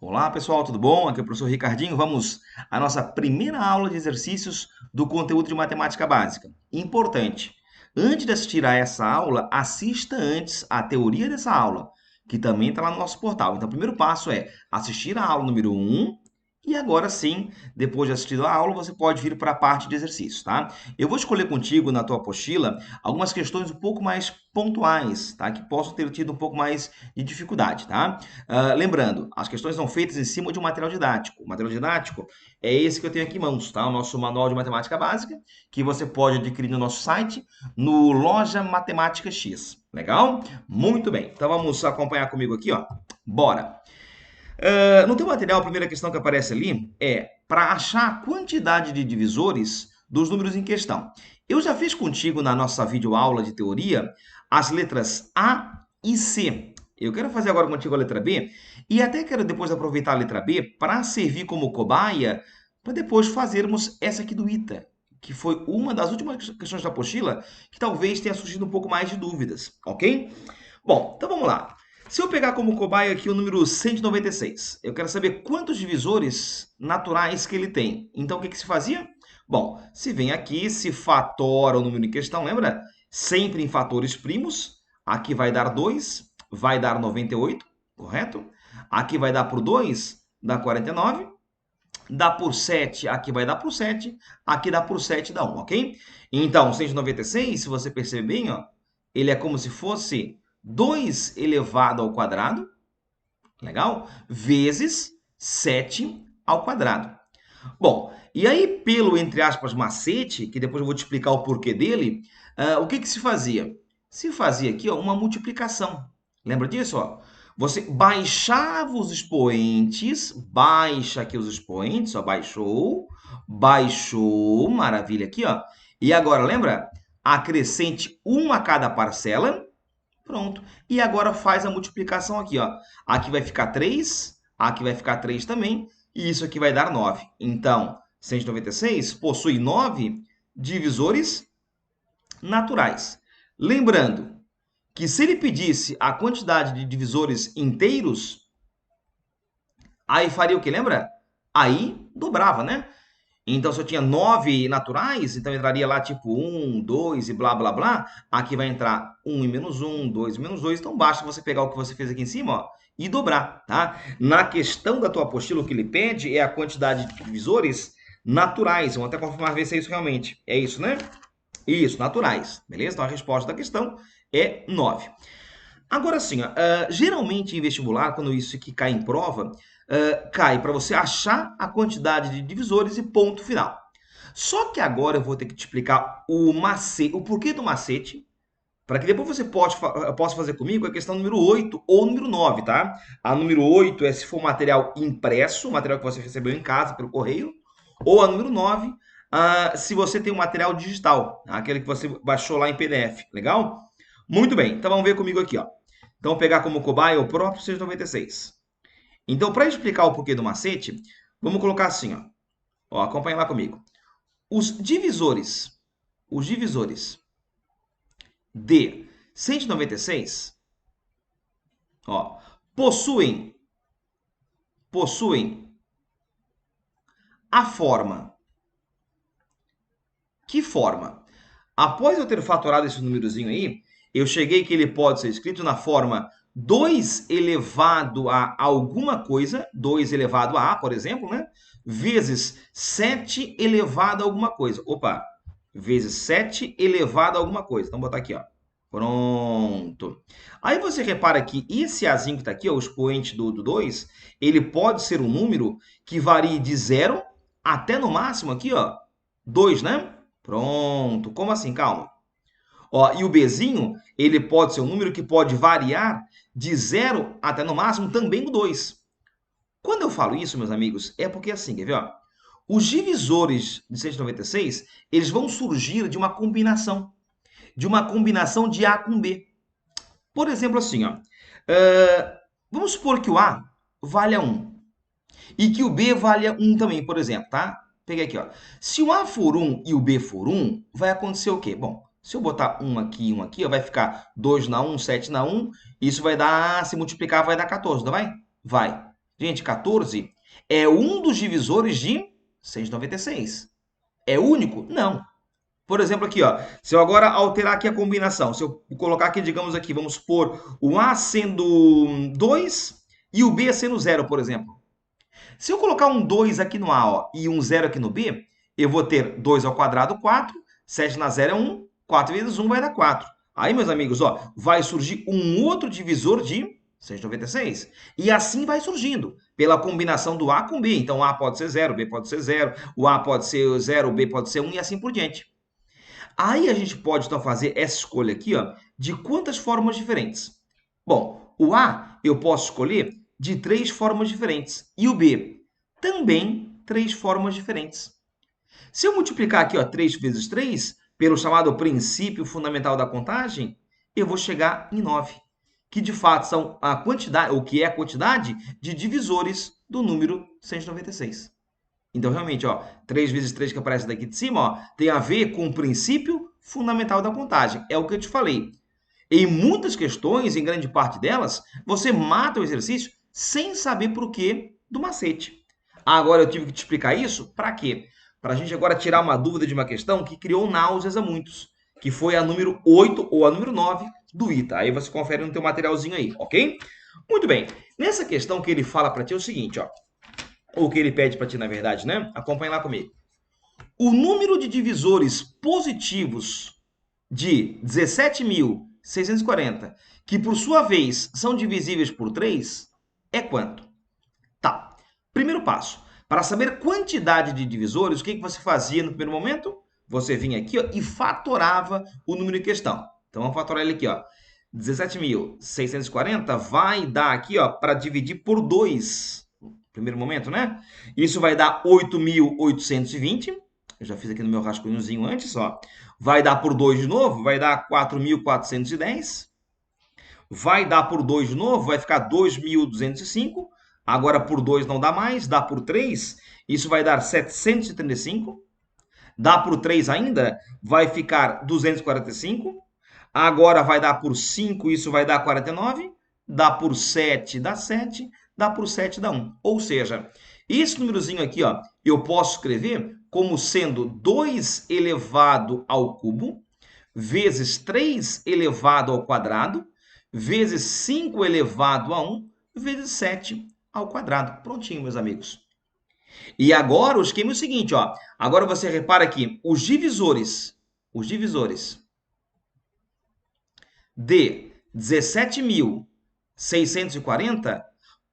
Olá, pessoal, tudo bom? Aqui é o professor Ricardinho. Vamos à nossa primeira aula de exercícios do conteúdo de matemática básica. Importante, antes de assistir a essa aula, assista antes a teoria dessa aula, que também está lá no nosso portal. Então, o primeiro passo é assistir a aula número 1 e agora sim, depois de assistir a aula, você pode vir para a parte de exercícios, tá? Eu vou escolher contigo na tua apostila algumas questões um pouco mais pontuais, tá? Que possam ter tido um pouco mais de dificuldade, tá? Lembrando, as questões são feitas em cima de um material didático. O material didático é esse que eu tenho aqui em mãos, tá? O nosso Manual de Matemática Básica, que você pode adquirir no nosso site, no Loja Matemática X. Legal? Muito bem. Então vamos acompanhar comigo aqui, ó. Bora! No teu material, a primeira questão que aparece ali é para achar a quantidade de divisores dos números em questão. Eu já fiz contigo na nossa videoaula de teoria as letras A e C. Eu quero fazer agora contigo a letra B e até quero depois aproveitar a letra B para servir como cobaia para depois fazermos essa aqui do ITA, que foi uma das últimas questões da apostila que talvez tenha surgido um pouco mais de dúvidas, ok? Bom, então vamos lá. Se eu pegar como cobaia aqui o número 196, eu quero saber quantos divisores naturais que ele tem. Então, o que se fazia? Bom, se vem aqui, se fatora o número em questão, lembra? Sempre em fatores primos. Aqui vai dar 2, vai dar 98, correto? Aqui vai dar por 2, dá 49. Dá por 7, aqui vai dar por 7. Aqui dá por 7, dá 1, ok? Então, 196, se você perceber bem, ó, ele é como se fosse 2 elevado ao quadrado, legal? Vezes 7 ao quadrado. Bom, e aí pelo, entre aspas, macete, que depois eu vou te explicar o porquê dele, o que se fazia? Se fazia aqui, ó, uma multiplicação. Lembra disso? Ó? Você baixava os expoentes, baixa aqui os expoentes, ó, baixou, maravilha aqui, ó. E agora, lembra? Acrescente 1 a cada parcela. Pronto. E agora faz a multiplicação aqui, ó. Aqui vai ficar 3, aqui vai ficar 3 também, e isso aqui vai dar 9. Então, 196 possui 9 divisores naturais. Lembrando que se ele pedisse a quantidade de divisores inteiros, aí faria o que, lembra? Aí dobrava, né? Então, se eu tinha 9 naturais, então entraria lá tipo 1, 2 e blá, blá, blá. Aqui vai entrar 1 e menos 1, 2 e menos 2. Então, basta você pegar o que você fez aqui em cima, ó, e dobrar, tá? Na questão da tua apostila, o que ele pede é a quantidade de divisores naturais. Vamos até confirmar, ver se é isso realmente. É isso, né? Isso, naturais. Beleza? Então, a resposta da questão é 9. Agora sim, geralmente em vestibular, quando isso aqui cai em prova, cai para você achar a quantidade de divisores e ponto final. Só que agora eu vou ter que te explicar o macete, o porquê do macete, para que depois você possa fazer comigo a questão número 8 ou número 9, tá? A número 8 é se for material impresso, material que você recebeu em casa pelo correio, ou a número 9, se você tem um material digital, aquele que você baixou lá em PDF, legal? Muito bem, então vamos ver comigo aqui, ó. Então, vou pegar como cobaia o próprio 696. Então, para explicar o porquê do macete, vamos colocar assim, ó. Ó, acompanha lá comigo. Os divisores de 196, ó, possuem a forma. Que forma? Após eu ter fatorado esse númerozinho aí, eu cheguei que ele pode ser escrito na forma 2 elevado a alguma coisa, 2 elevado a A, por exemplo, né? Vezes 7 elevado a alguma coisa. Opa, vezes 7 elevado a alguma coisa. Então, vou botar aqui, ó. Pronto. Aí você repara que esse Azinho que está aqui, ó, o expoente do 2, ele pode ser um número que varie de 0 até no máximo aqui, ó, 2, né? Pronto. Como assim? Calma. Ó, e o Bzinho, ele pode ser um número que pode variar de 0 até no máximo também o 2. Quando eu falo isso, meus amigos, é porque assim, quer ver? Ó, os divisores de 196, eles vão surgir de uma combinação de A com B. Por exemplo, assim, ó, vamos supor que o A valha 1 e que o B valha 1 também, por exemplo, tá? Peguei aqui, ó. Se o A for 1 e o B for 1, vai acontecer o quê? Bom, se eu botar 1 aqui, ó, vai ficar 2 na 1, 7 na 1. Isso vai dar, se multiplicar, vai dar 14, não vai? Vai. Gente, 14 é um dos divisores de 696. É único? Não. Por exemplo, aqui, ó, se eu agora alterar aqui a combinação, se eu colocar aqui, digamos aqui, vamos supor o A sendo 2 e o B sendo 0, por exemplo. Se eu colocar um 2 aqui no A, ó, e um 0 aqui no B, eu vou ter 2 ao quadrado, 4, 7 na 0 é 1, 4 vezes 1 vai dar 4. Aí, meus amigos, ó, vai surgir um outro divisor de 696. E assim vai surgindo, pela combinação do A com B. Então, A pode ser 0, B pode ser 0, o A pode ser 0, o B pode ser 1 e assim por diante. Aí a gente pode, então, fazer essa escolha aqui, ó, de quantas formas diferentes? Bom, o A eu posso escolher de 3 formas diferentes. E o B também 3 formas diferentes. Se eu multiplicar aqui, ó, 3 vezes 3, pelo chamado princípio fundamental da contagem, eu vou chegar em 9, que de fato são a quantidade, ou que é a quantidade de divisores do número 196. Então, realmente, ó, 3 vezes 3 que aparece daqui de cima, ó, tem a ver com o princípio fundamental da contagem. É o que eu te falei. Em muitas questões, em grande parte delas, você mata o exercício sem saber por quê do macete. Agora, eu tive que te explicar isso para quê? Para a gente agora tirar uma dúvida de uma questão que criou náuseas a muitos, que foi a número 8 ou a número 9 do ITA. Aí você confere no teu materialzinho aí, ok? Muito bem. Nessa questão que ele fala para ti é o seguinte, ó. Ou que ele pede para ti, na verdade, né? Acompanha lá comigo. O número de divisores positivos de 17.640, que por sua vez são divisíveis por 3, é quanto? Tá. Primeiro passo. Para saber quantidade de divisores, o que você fazia no primeiro momento? Você vinha aqui, ó, e fatorava o número em questão. Então, vamos fatorar ele aqui, ó. 17.640 vai dar aqui, ó, para dividir por 2. Primeiro momento, né? Isso vai dar 8.820. Eu já fiz aqui no meu rascunhozinho antes, ó. Vai dar por 2 de novo, vai dar 4.410. Vai dar por 2 de novo, vai ficar 2.205. Agora por 2 não dá mais, dá por 3, isso vai dar 735. Dá por 3 ainda, vai ficar 245. Agora vai dar por 5, isso vai dar 49. Dá por 7, dá 7. Dá por 7, dá 1. Ou seja, esse númerozinho aqui, ó, eu posso escrever como sendo 2 elevado ao cubo, vezes 3 elevado ao quadrado, vezes 5 elevado a 1, vezes 7 ao quadrado. Prontinho, meus amigos. E agora o esquema é o seguinte, ó. Agora você repara aqui, os divisores de 17.640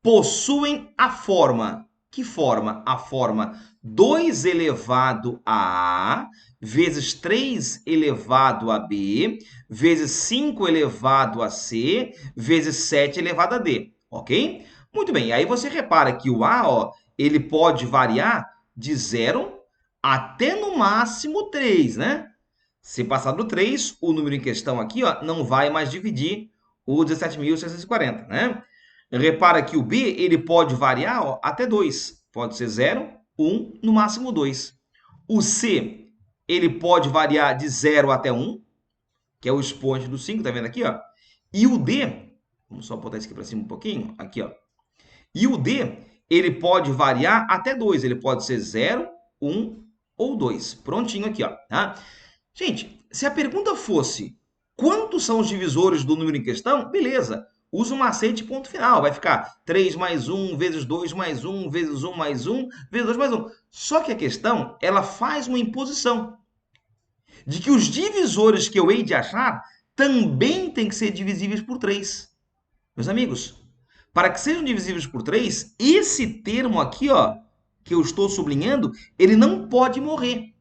possuem a forma. Que forma? A forma 2 elevado a A, vezes 3 elevado a B, vezes 5 elevado a C, vezes 7 elevado a D, ok? Muito bem, aí você repara que o A, ó, ele pode variar de 0 até no máximo 3, né? Se passar do 3, o número em questão aqui, ó, não vai mais dividir o 17.640, né? Repara que o B ele pode variar, ó, até 2. Pode ser 0, 1, no máximo 2. O C ele pode variar de 0 até 1, que é o expoente do 5, tá vendo aqui, ó? E o D, vamos só botar isso aqui para cima um pouquinho, aqui, ó. E o D, ele pode variar até 2. Ele pode ser 0, 1 ou 2. Prontinho aqui, ó, tá? Gente, se a pergunta fosse quantos são os divisores do número em questão, beleza. Usa o macete ponto final. Vai ficar 3 mais 1, vezes 2 mais 1, vezes 1 mais 1, vezes 2 mais 1. Só que a questão, ela faz uma imposição de que os divisores que eu hei de achar também têm que ser divisíveis por 3. Meus amigos, para que sejam divisíveis por 3, esse termo aqui, ó, que eu estou sublinhando, ele não pode morrer.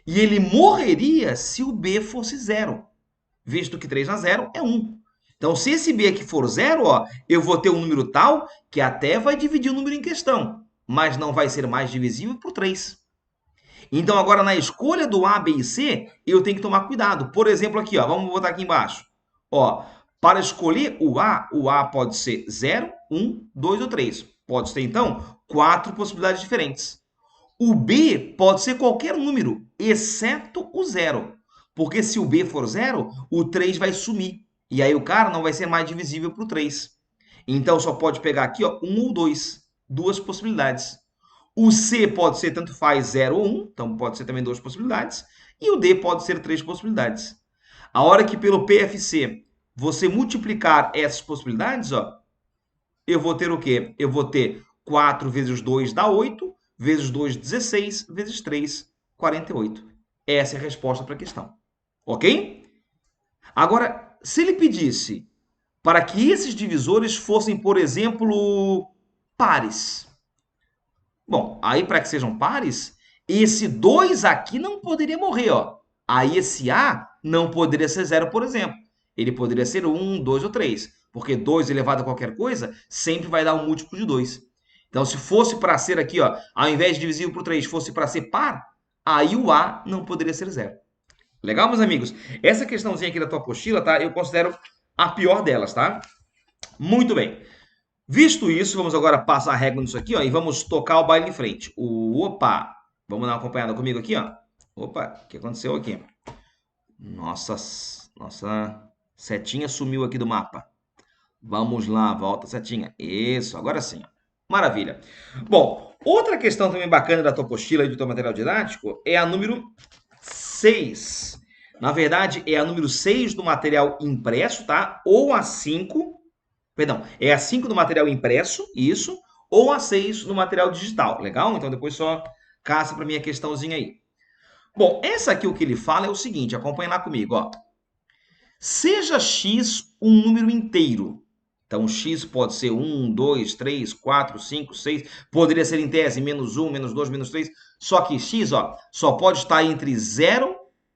E ele morreria se o B fosse 0, visto que 3 a 0 é 1. Então, se esse B aqui for 0, ó, eu vou ter um número tal que até vai dividir o número em questão, mas não vai ser mais divisível por 3. Então, agora, na escolha do A, B e C, eu tenho que tomar cuidado. Por exemplo, aqui, ó, vamos botar aqui embaixo. Ó, para escolher o A pode ser 0, 1, 2 ou 3. Pode ter, então, 4 possibilidades diferentes. O B pode ser qualquer número, exceto o 0. Porque se o B for 0, o 3 vai sumir. E aí o cara não vai ser mais divisível por 3. Então, só pode pegar aqui, ó, 1 ou 2. Duas possibilidades. O C pode ser tanto faz 0 ou 1, então pode ser também duas possibilidades. E o D pode ser 3 possibilidades. A hora que pelo PFC você multiplicar essas possibilidades, ó, eu vou ter o quê? Eu vou ter 4 vezes 2 dá 8, vezes 2, 16, vezes 3, 48. Essa é a resposta para a questão. Ok? Agora, se ele pedisse para que esses divisores fossem, por exemplo, pares. Bom, aí para que sejam pares, esse 2 aqui não poderia morrer, ó. Aí esse A não poderia ser 0, por exemplo. Ele poderia ser 1, 2 ou 3, porque 2 elevado a qualquer coisa sempre vai dar um múltiplo de 2. Então, se fosse para ser aqui, ó, ao invés de divisível por 3, fosse para ser par, aí o A não poderia ser 0. Legal, meus amigos? Essa questãozinha aqui da tua apostila, tá? Eu considero a pior delas, tá? Muito bem. Visto isso, vamos agora passar a régua nisso aqui, ó, e vamos tocar o baile em frente. Opa! Vamos dar uma acompanhada comigo aqui, ó. Opa, o que aconteceu aqui? Nossa setinha sumiu aqui do mapa. Vamos lá, volta a setinha. Isso, agora sim. Maravilha. Bom, outra questão também bacana da tua apostila e do teu material didático é a número 6. Na verdade, é a número 6 do material impresso, tá? Ou a 5. Perdão, é a 5 do material impresso, isso, ou a 6 do material digital, legal? Então depois só caça para minha questãozinha aí. Bom, essa aqui o que ele fala é o seguinte, acompanha lá comigo, ó. Seja x um número inteiro. Então, x pode ser 1, 2, 3, 4, 5, 6. Poderia ser em tese menos 1, menos 2, menos 3. Só que x, ó, só pode estar entre 0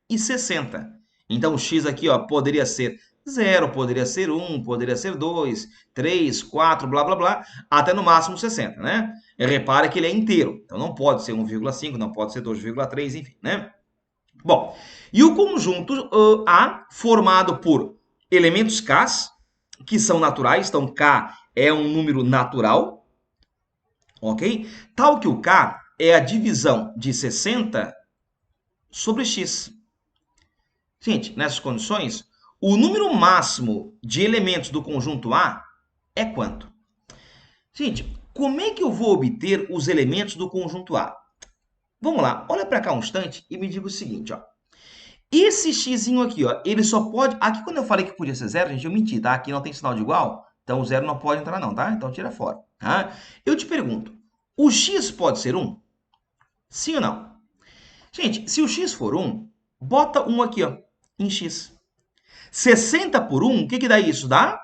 e 60. Então, o x aqui, ó, poderia ser 0, poderia ser 1, poderia ser 2, 3, 4, blá, blá, blá, até no máximo 60, né? Repare que ele é inteiro. Então, não pode ser 1,5, não pode ser 2,3, enfim, né? Bom, e o conjunto A, formado por elementos K, que são naturais, então K é um número natural, ok? Tal que o K é a divisão de 60 sobre X. Gente, nessas condições, o número máximo de elementos do conjunto A é quanto? Gente, como é que eu vou obter os elementos do conjunto A? Vamos lá, olha para cá um instante e me diga o seguinte, ó. Esse xzinho aqui, ó, ele só pode... Aqui, quando eu falei que podia ser zero, gente, eu menti, tá? Aqui não tem sinal de igual, então o zero não pode entrar não, tá? Então tira fora, tá? Eu te pergunto, o x pode ser 1? Sim ou não? Gente, se o x for 1, bota 1 aqui, ó, em x. 60 por 1, o que que dá isso? Dá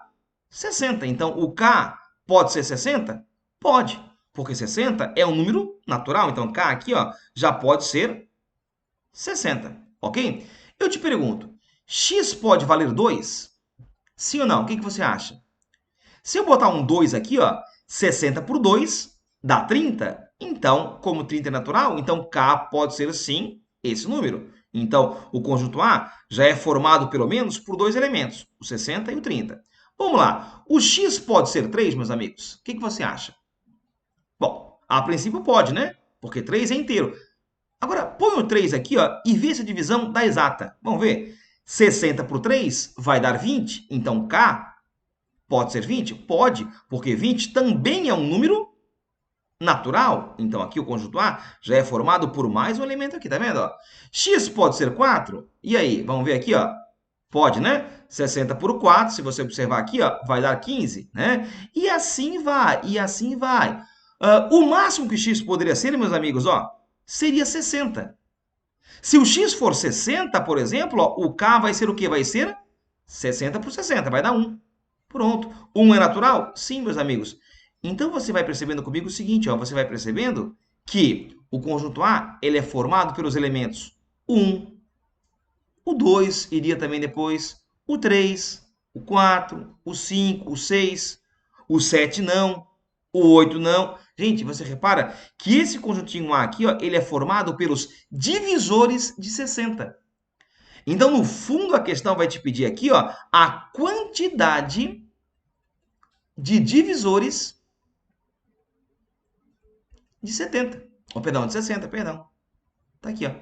60. Então, o k pode ser 60? Pode, porque 60 é um número natural. Então, k aqui, ó, já pode ser 60. Ok? Eu te pergunto, x pode valer 2? Sim ou não? O que você acha? Se eu botar um 2 aqui, ó, 60 por 2 dá 30. Então, como 30 é natural, então K pode ser, sim, esse número. Então, o conjunto A já é formado, pelo menos, por dois elementos, o 60 e o 30. Vamos lá. O x pode ser 3, meus amigos? O que você acha? Bom, a princípio pode, né? Porque 3 é inteiro. Agora, põe o 3 aqui, ó, e vê se a divisão dá exata. Vamos ver. 60 por 3 vai dar 20. Então, K pode ser 20? Pode, porque 20 também é um número natural. Então, aqui o conjunto A já é formado por mais um elemento aqui, tá vendo? Ó? X pode ser 4? E aí, vamos ver aqui, ó. Pode, né? 60 por 4, se você observar aqui, ó, vai dar 15, né? E assim vai, e assim vai. O máximo que x poderia ser, meus amigos, ó, seria 60. Se o x for 60, por exemplo, ó, o k vai ser o quê? Vai ser 60 por 60, vai dar 1. Pronto. 1 é natural? Sim, meus amigos. Então, você vai percebendo comigo o seguinte, ó, você vai percebendo que o conjunto A ele é formado pelos elementos 1, o 2 iria também depois, o 3, o 4, o 5, o 6, o 7 não, o 8 não. Gente, você repara que esse conjuntinho A aqui, ó, ele é formado pelos divisores de 60. Então, no fundo, a questão vai te pedir aqui, ó, a quantidade de divisores de 70. Oh, perdão, de 60, perdão. Tá aqui, ó.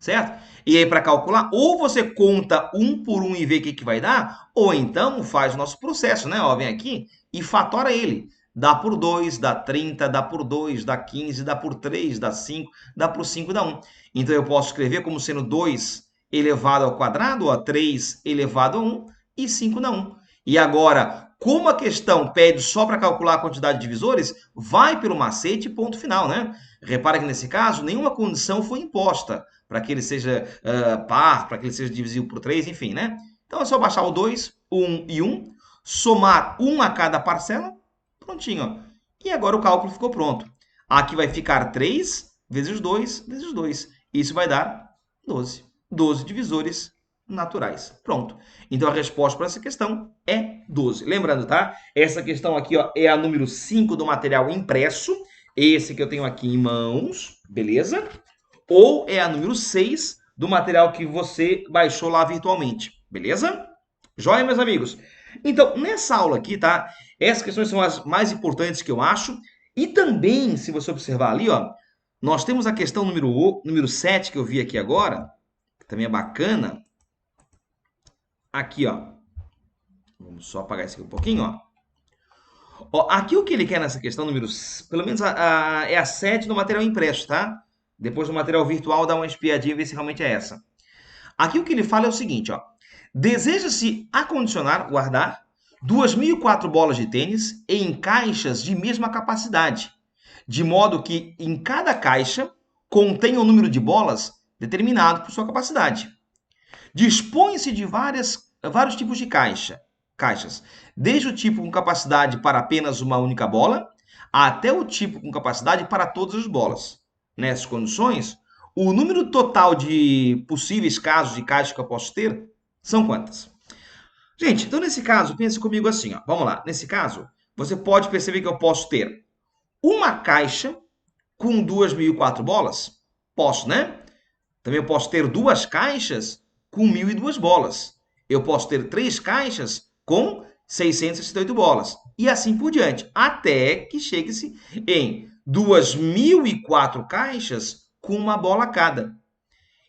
Certo? E aí, para calcular, ou você conta um por um e vê o que vai dar, ou então faz o nosso processo, né? Ó, vem aqui e fatora ele. Dá por 2, dá 30, dá por 2, dá 15, dá por 3, dá 5, dá por 5, dá 1. Então, eu posso escrever como sendo 2 elevado ao quadrado, ó, 3 elevado a 1 e 5 dá 1. E agora, como a questão pede só para calcular a quantidade de divisores, vai pelo macete e ponto final, né? Repara que nesse caso, nenhuma condição foi imposta para que ele seja par, para que ele seja divisível por 3, enfim, né? Então é só baixar o 2, 1 e 1, somar 1 a cada parcela, prontinho, ó. E agora o cálculo ficou pronto. Aqui vai ficar 3 vezes 2 vezes 2. Isso vai dar 12. 12 divisores naturais. Pronto. Então a resposta para essa questão é 12. Lembrando, tá? Essa questão aqui, ó, é a número 5 do material impresso. Esse que eu tenho aqui em mãos, beleza? Ou é a número 6 do material que você baixou lá virtualmente, beleza? Joia, meus amigos? Então, nessa aula aqui, tá? Essas questões são as mais importantes que eu acho. E também, se você observar ali, ó, nós temos a questão número 7 que eu vi aqui agora, que também é bacana. Aqui, ó. Vamos só apagar isso aqui um pouquinho, ó. Ó, aqui o que ele quer nessa questão, pelo menos é a 7 do material impresso, tá? Depois do material virtual, dá uma espiadinha e vê se realmente é essa. Aqui o que ele fala é o seguinte, ó. Deseja-se acondicionar, guardar, 2.004 bolas de tênis em caixas de mesma capacidade, de modo que em cada caixa contenha o número de bolas determinado por sua capacidade. Dispõe-se de vários tipos de caixas, desde o tipo com capacidade para apenas uma única bola, até o tipo com capacidade para todas as bolas. Nessas condições, o número total de possíveis casos de caixa que eu posso ter são quantas? Gente, então nesse caso, pense comigo assim, ó. Vamos lá. Nesse caso, você pode perceber que eu posso ter uma caixa com 2.004 bolas? Posso, né? Também eu posso ter duas caixas com 1.002 bolas. Eu posso ter 3 caixas com 668 bolas. E assim por diante, até que chegue-se em 2.004 caixas com uma bola cada.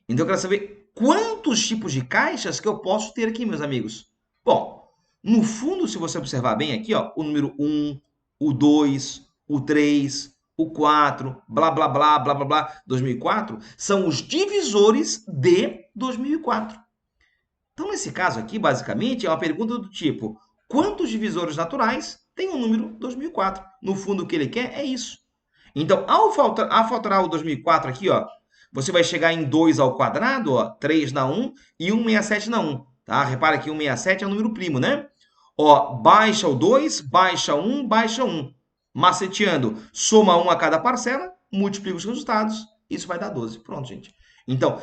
Então eu quero saber quantos tipos de caixas que eu posso ter aqui, meus amigos. Bom, no fundo, se você observar bem aqui, ó, o número 1, o 2, o 3, o 4, blá, blá, blá, blá, blá, blá, 2004, são os divisores de 2004. Então, nesse caso aqui, basicamente, é uma pergunta do tipo, quantos divisores naturais tem o número 2004? No fundo, o que ele quer é isso. Então, ao fatorar o 2004 aqui, ó, você vai chegar em 2 ao quadrado, ó, 3 na 1 e 167 na 1. Tá? Repara que 167 é um número primo, né? Ó, baixa o 2, baixa 1, baixa 1. Maceteando, soma 1 a cada parcela, multiplica os resultados, isso vai dar 12. Pronto, gente. Então,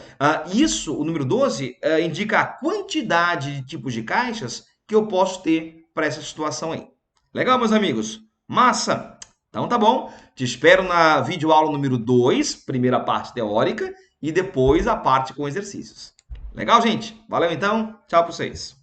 o número 12, indica a quantidade de tipos de caixas que eu posso ter para essa situação aí. Legal, meus amigos? Massa! Então tá bom. Te espero na videoaula número 2, primeira parte teórica, e depois a parte com exercícios. Legal, gente? Valeu então. Tchau para vocês.